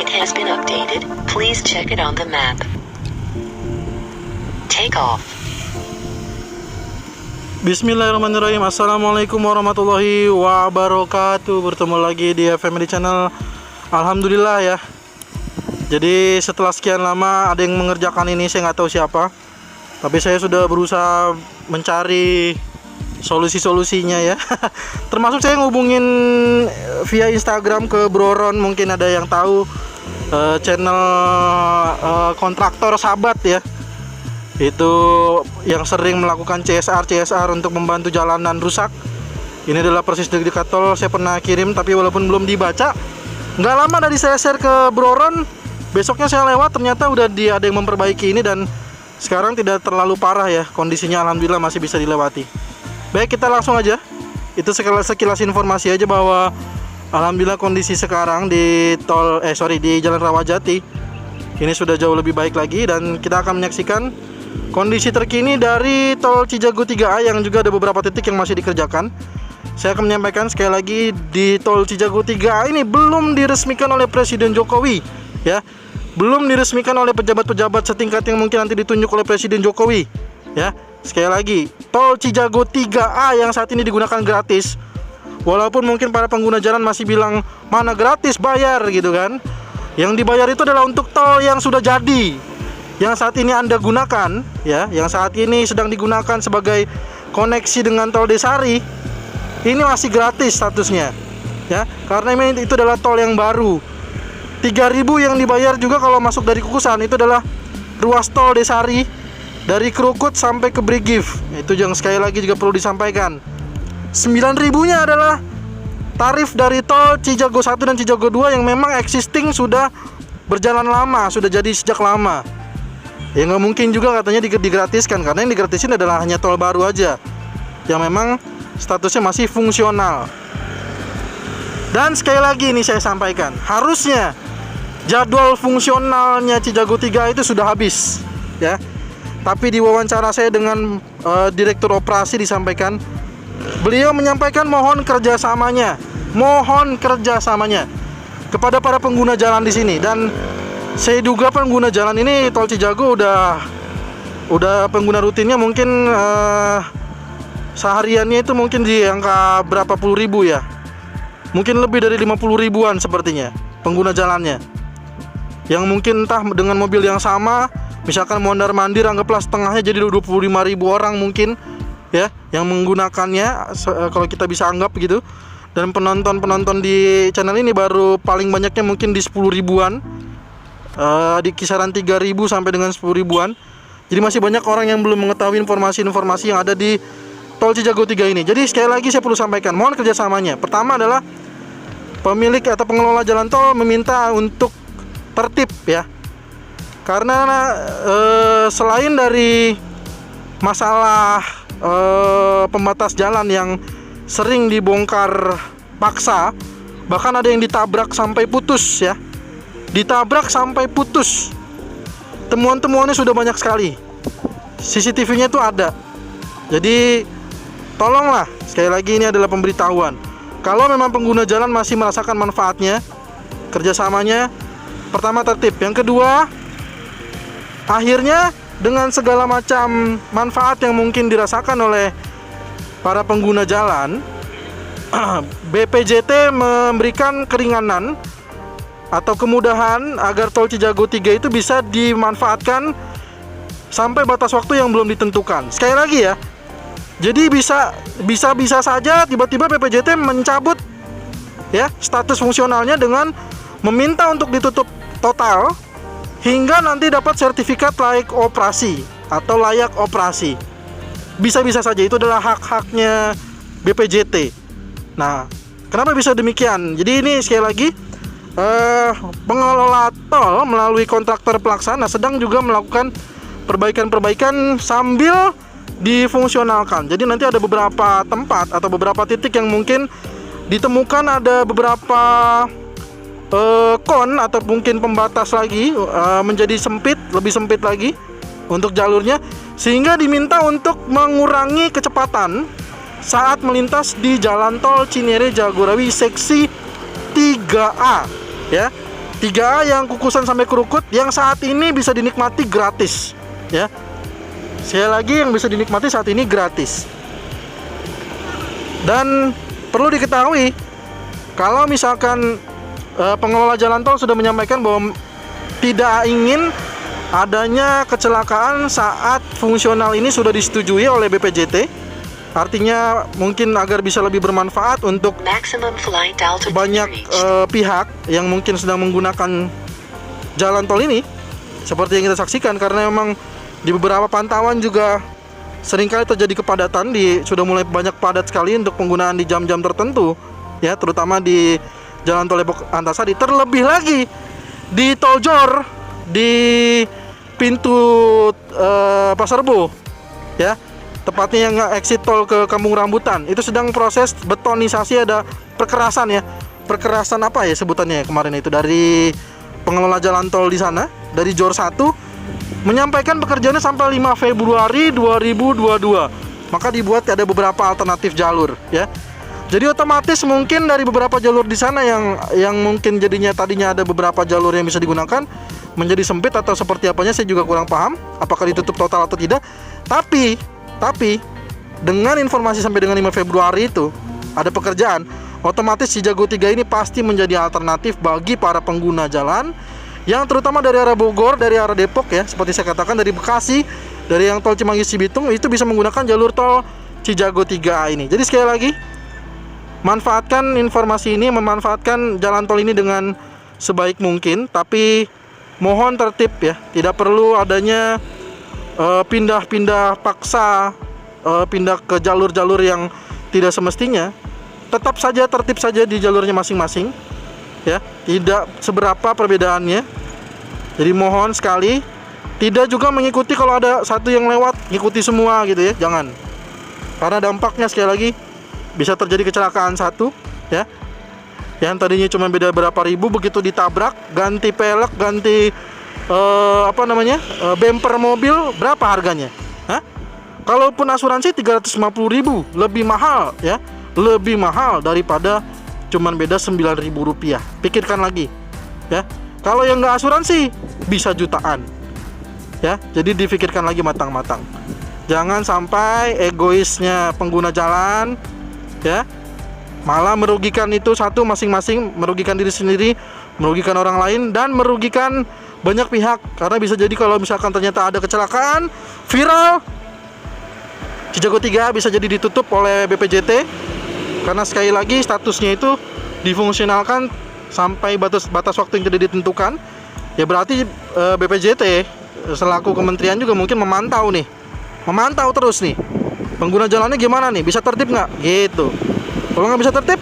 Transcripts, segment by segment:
waypoint has been updated. Please check it on the map. Take off. Bismillahirrahmanirrahim. Assalamualaikum warahmatullahi wabarakatuh. Bertemu lagi di Family Channel. Alhamdulillah ya. Jadi setelah sekian lama ada yang mengerjakan ini, saya nggak tahu siapa. Tapi saya sudah berusaha mencari solusi-solusinya ya. Termasuk saya ngubungin via Instagram ke Bro Ron, mungkin ada yang tahu channel kontraktor Sahabat ya. Itu yang sering melakukan CSR untuk membantu jalanan rusak. Ini adalah persis indikator saya pernah kirim, tapi walaupun belum dibaca, nggak lama dari saya share ke Bro Ron, besoknya saya lewat, ternyata udah ada yang memperbaiki ini dan sekarang tidak terlalu parah ya kondisinya. Alhamdulillah masih bisa dilewati. Baik, kita langsung aja. Itu sekilas informasi aja bahwa alhamdulillah kondisi sekarang di di Jalan Rawajati ini sudah jauh lebih baik lagi, dan kita akan menyaksikan kondisi terkini dari tol Cijago 3A yang juga ada beberapa titik yang masih dikerjakan. Saya akan menyampaikan sekali lagi, di tol Cijago 3A ini belum diresmikan oleh Presiden Jokowi ya. Belum diresmikan oleh pejabat-pejabat setingkat yang mungkin nanti ditunjuk oleh Presiden Jokowi ya. Sekali lagi, tol Cijago 3A yang saat ini digunakan gratis, walaupun mungkin para pengguna jalan masih bilang mana gratis, bayar gitu kan. Yang dibayar itu adalah untuk tol yang sudah jadi, yang saat ini Anda gunakan ya, yang saat ini sedang digunakan sebagai koneksi dengan tol Desari. Ini masih gratis statusnya ya, karena itu adalah tol yang baru. 3.000 yang dibayar juga kalau masuk dari Kukusan, itu adalah ruas tol Desari dari Krukut sampai ke Brigif. Itu yang sekali lagi juga perlu disampaikan. 9.000-nya adalah tarif dari tol Cijago 1 dan Cijago 2 yang memang existing, sudah berjalan lama, sudah jadi sejak lama. Ya nggak mungkin juga katanya digratiskan, karena yang digratisin adalah hanya tol baru aja yang memang statusnya masih fungsional. Dan sekali lagi ini saya sampaikan, harusnya jadwal fungsionalnya Cijago 3 itu sudah habis ya. Tapi di wawancara saya dengan Direktur Operasi disampaikan, beliau menyampaikan mohon kerjasamanya kepada para pengguna jalan di sini. Dan saya duga pengguna jalan ini tol Cijago udah pengguna rutinnya mungkin sehariannya itu mungkin di angka berapa puluh ribu ya, mungkin lebih dari 50 ribuan sepertinya pengguna jalannya, yang mungkin entah dengan mobil yang sama, misalkan mondar-mandir anggaplah setengahnya jadi 25.000 orang mungkin ya yang menggunakannya, kalau kita bisa anggap gitu. Dan penonton di channel ini baru paling banyaknya mungkin di 10 ribuan, di kisaran 3.000 sampai dengan 10 ribuan. Jadi masih banyak orang yang belum mengetahui informasi-informasi yang ada di tol Cijago 3 ini. Jadi sekali lagi saya perlu sampaikan, mohon kerjasamanya. Pertama adalah pemilik atau pengelola jalan tol meminta untuk tertib ya. Karena selain dari masalah pembatas jalan yang sering dibongkar paksa, bahkan ada yang ditabrak sampai putus ya. Ditabrak sampai putus. Temuan-temuannya sudah banyak sekali. CCTV-nya itu ada. Jadi tolonglah, sekali lagi ini adalah pemberitahuan. Kalau memang pengguna jalan masih merasakan manfaatnya, kerjasamanya pertama tertib. Yang kedua, akhirnya dengan segala macam manfaat yang mungkin dirasakan oleh para pengguna jalan, BPJT memberikan keringanan atau kemudahan agar tol Cijago 3 itu bisa dimanfaatkan sampai batas waktu yang belum ditentukan. Sekali lagi ya, jadi bisa saja tiba-tiba BPJT mencabut ya status fungsionalnya dengan meminta untuk ditutup total hingga nanti dapat sertifikat layak operasi atau layak operasi. Bisa-bisa saja, itu adalah hak-haknya BPJT. Nah, kenapa bisa demikian? Jadi ini sekali lagi, pengelola tol melalui kontraktor pelaksana sedang juga melakukan perbaikan-perbaikan sambil difungsionalkan. Jadi nanti ada beberapa tempat atau beberapa titik yang mungkin ditemukan ada beberapa kon atau mungkin pembatas lagi, menjadi sempit, lebih sempit lagi untuk jalurnya, sehingga diminta untuk mengurangi kecepatan saat melintas di jalan tol Cinere Jagorawi seksi 3A ya. 3A yang Kukusan sampai Krukut yang saat ini bisa dinikmati gratis ya. Sekali lagi, yang bisa dinikmati saat ini gratis. Dan perlu diketahui, kalau misalkan pengelola jalan tol sudah menyampaikan bahwa tidak ingin adanya kecelakaan saat fungsional ini sudah disetujui oleh BPJT. Artinya mungkin agar bisa lebih bermanfaat untuk Maximum flight altitude banyak reached. pihak yang mungkin sedang menggunakan jalan tol ini, seperti yang kita saksikan, karena memang di beberapa pantauan juga seringkali terjadi kepadatan, sudah mulai banyak padat sekali untuk penggunaan di jam-jam tertentu ya, terutama di Jalan Tol Depok Antasari, terlebih lagi di Tol Jor di pintu Pasar Rebo ya, tepatnya yang exit tol ke Kampung Rambutan, itu sedang proses betonisasi, ada perkerasan ya, perkerasan apa ya sebutannya kemarin itu dari pengelola jalan tol di sana, dari Jor 1 menyampaikan pekerjaannya sampai 5 Februari 2022. Maka dibuat ada beberapa alternatif jalur ya. Jadi otomatis mungkin dari beberapa jalur di sana yang mungkin jadinya tadinya ada beberapa jalur yang bisa digunakan menjadi sempit atau seperti apanya, saya juga kurang paham apakah ditutup total atau tidak. Tapi dengan informasi sampai dengan 5 Februari itu ada pekerjaan, otomatis Cijago 3 ini pasti menjadi alternatif bagi para pengguna jalan yang terutama dari arah Bogor, dari arah Depok ya, seperti saya katakan, dari Bekasi, dari yang tol Cimanggis Cibitung, itu bisa menggunakan jalur tol Cijago 3A ini. Jadi sekali lagi, manfaatkan informasi ini, memanfaatkan jalan tol ini dengan sebaik mungkin, tapi mohon tertib ya, tidak perlu adanya pindah-pindah paksa, pindah ke jalur-jalur yang tidak semestinya. Tetap saja tertib saja di jalurnya masing-masing ya, tidak seberapa perbedaannya. Jadi mohon sekali, tidak juga mengikuti kalau ada satu yang lewat ngikuti semua gitu ya, jangan. Karena dampaknya sekali lagi bisa terjadi kecelakaan satu ya, yang tadinya cuma beda berapa ribu, begitu ditabrak, ganti pelek, ganti bumper mobil, berapa harganya? Hah? Kalaupun asuransi 350.000, lebih mahal ya, lebih mahal daripada cuman beda Rp9.000. Pikirkan lagi ya. Kalau yang nggak asuransi bisa jutaan ya. Jadi difikirkan lagi matang-matang. Jangan sampai egoisnya pengguna jalan ya, malah merugikan itu satu masing-masing, merugikan diri sendiri, merugikan orang lain, dan merugikan banyak pihak. Karena bisa jadi kalau misalkan ternyata ada kecelakaan viral, Cijago 3 bisa jadi ditutup oleh BPJT. Karena sekali lagi statusnya itu difungsionalkan sampai batas waktu yang tidak ditentukan. Ya berarti BPJT selaku kementerian juga mungkin memantau terus nih, pengguna jalannya gimana nih, bisa tertib nggak gitu. Kalau nggak bisa tertib,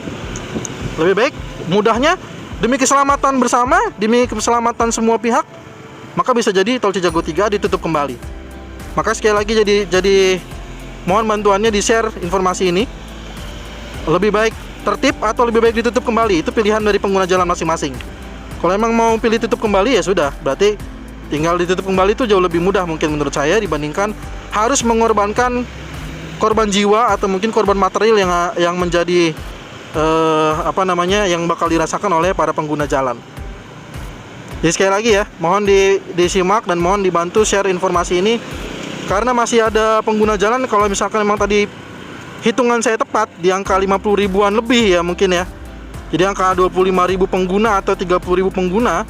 lebih baik mudahnya demi keselamatan bersama, demi keselamatan semua pihak, maka bisa jadi tol Cijago 3 ditutup kembali. Maka sekali lagi jadi mohon bantuannya, di-share informasi ini. Lebih baik tertib atau lebih baik ditutup kembali, itu pilihan dari pengguna jalan masing-masing. Kalau emang mau pilih tutup kembali ya sudah, berarti tinggal ditutup kembali, itu jauh lebih mudah mungkin menurut saya dibandingkan harus mengorbankan korban jiwa atau mungkin korban material yang menjadi yang bakal dirasakan oleh para pengguna jalan. Jadi sekali lagi ya, mohon disimak dan mohon dibantu share informasi ini, karena masih ada pengguna jalan, kalau misalkan memang tadi hitungan saya tepat di angka 50 ribuan lebih ya mungkin ya, jadi angka 25.000 pengguna atau 30.000 pengguna,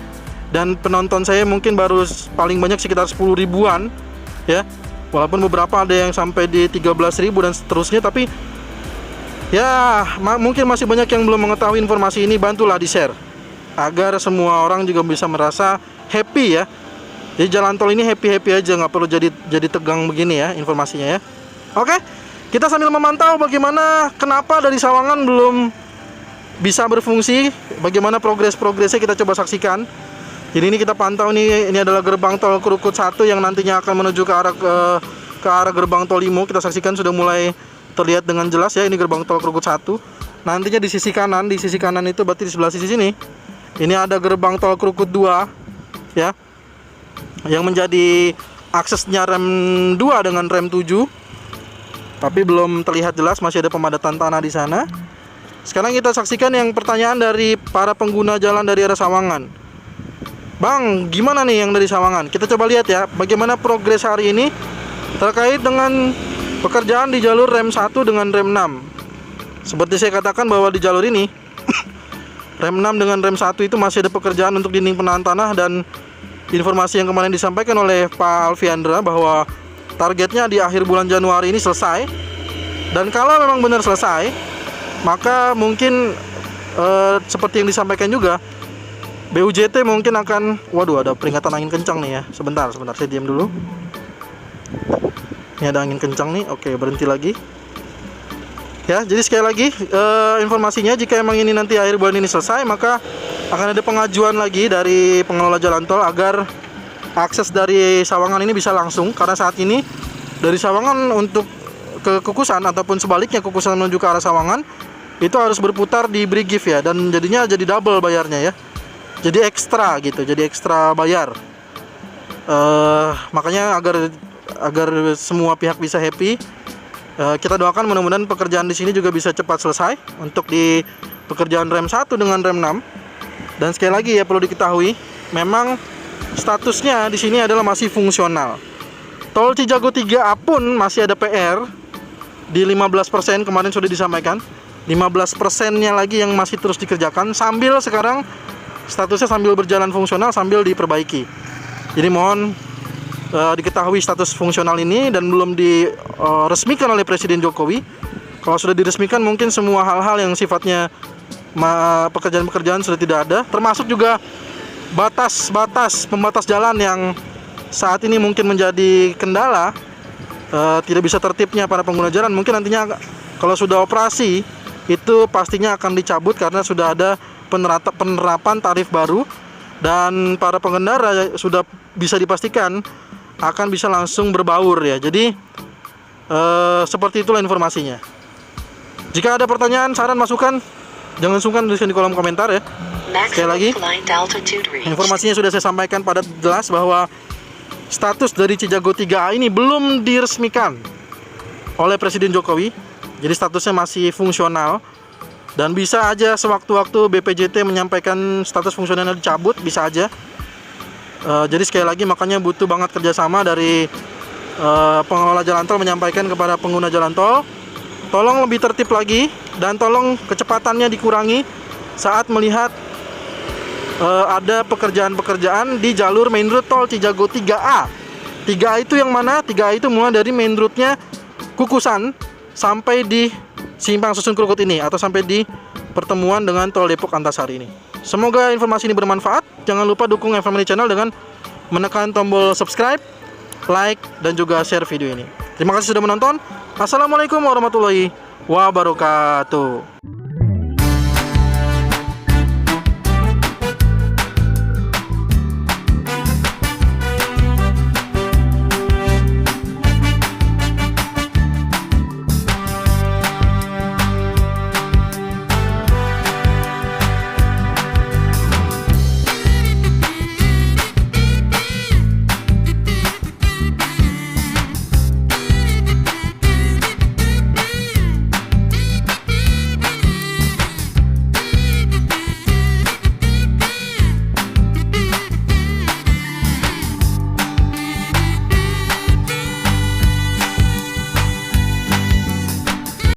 dan penonton saya mungkin baru paling banyak sekitar 10 ribuan ya, walaupun beberapa ada yang sampai di 13.000 dan seterusnya. Tapi ya mungkin masih banyak yang belum mengetahui informasi ini. Bantulah di-share agar semua orang juga bisa merasa happy ya. Jadi jalan tol ini happy-happy aja, nggak perlu jadi tegang begini ya informasinya ya. Oke, kita sambil memantau bagaimana, kenapa dari Sawangan belum bisa berfungsi, bagaimana progresnya kita coba saksikan. Jadi ini kita pantau nih, ini adalah gerbang tol Krukut 1 yang nantinya akan menuju ke arah gerbang tol Limo. Kita saksikan sudah mulai terlihat dengan jelas ya, ini gerbang tol Krukut 1. Nantinya di sisi kanan itu berarti di sebelah sisi sini, ini ada gerbang tol Krukut 2 ya, yang menjadi aksesnya rem 2 dengan rem 7. Tapi belum terlihat jelas, masih ada pemadatan tanah di sana. Sekarang kita saksikan yang pertanyaan dari para pengguna jalan dari arah Sawangan. Bang, gimana nih yang dari Sawangan? Kita coba lihat ya, bagaimana progres hari ini terkait dengan pekerjaan di jalur rem 1 dengan rem 6. Seperti saya katakan bahwa di jalur ini rem 6 dengan rem 1 itu masih ada pekerjaan untuk dinding penahan tanah, dan informasi yang kemarin disampaikan oleh Pak Alfiandra bahwa targetnya di akhir bulan Januari ini selesai. Dan kalau memang benar selesai, maka mungkin seperti yang disampaikan juga, BUJT mungkin akan, waduh, ada peringatan angin kencang nih ya. Sebentar, saya diam dulu. Ini ada angin kencang nih. Oke, berhenti lagi. Ya, jadi sekali lagi informasinya, jika emang ini nanti akhir bulan ini selesai, maka akan ada pengajuan lagi dari pengelola jalan tol agar akses dari Sawangan ini bisa langsung. Karena saat ini dari Sawangan untuk ke Kukusan ataupun sebaliknya Kukusan menuju ke arah Sawangan itu harus berputar di Brigif ya, dan jadinya jadi double bayarnya ya. Jadi ekstra gitu, jadi ekstra bayar. Makanya agar semua pihak bisa happy, kita doakan mudah-mudahan pekerjaan di sini juga bisa cepat selesai untuk di pekerjaan rem 1 dengan rem 6. Dan sekali lagi ya, perlu diketahui, memang statusnya di sini adalah masih fungsional. Tol Cijago 3A pun masih ada PR di 15%, kemarin sudah disampaikan. 15%-nya lagi yang masih terus dikerjakan, sambil sekarang statusnya sambil berjalan fungsional sambil diperbaiki. Jadi mohon diketahui status fungsional ini, dan belum diresmikan oleh Presiden Jokowi. Kalau sudah diresmikan, mungkin semua hal-hal yang sifatnya pekerjaan-pekerjaan sudah tidak ada, termasuk juga pembatas jalan yang saat ini mungkin menjadi kendala, tidak bisa tertibnya para pengguna jalan. Mungkin nantinya kalau sudah operasi itu pastinya akan dicabut karena sudah ada penerapan tarif baru, dan para pengendara sudah bisa dipastikan akan bisa langsung berbaur ya. Jadi seperti itulah informasinya. Jika ada pertanyaan, saran, masukan, jangan sungkan tuliskan di kolom komentar ya. Sekali lagi, informasinya sudah saya sampaikan pada jelas bahwa status dari Cijago 3A ini belum diresmikan oleh Presiden Jokowi. Jadi statusnya masih fungsional, dan bisa aja sewaktu-waktu BPJT menyampaikan status fungsionalnya dicabut, bisa aja. Jadi sekali lagi, makanya butuh banget kerjasama dari pengelola jalan tol menyampaikan kepada pengguna jalan tol, tolong lebih tertib lagi, dan tolong kecepatannya dikurangi saat melihat ada pekerjaan-pekerjaan di jalur main road tol Cijago 3A. 3A itu yang mana? 3A itu mulai dari main roadnya Kukusan sampai di Simpang Susun Krukut ini, atau sampai di pertemuan dengan tol Depok Antasari ini. Semoga informasi ini bermanfaat. Jangan lupa dukung Family Channel dengan menekan tombol subscribe, like, dan juga share video ini. Terima kasih sudah menonton. Assalamualaikum warahmatullahi wabarakatuh.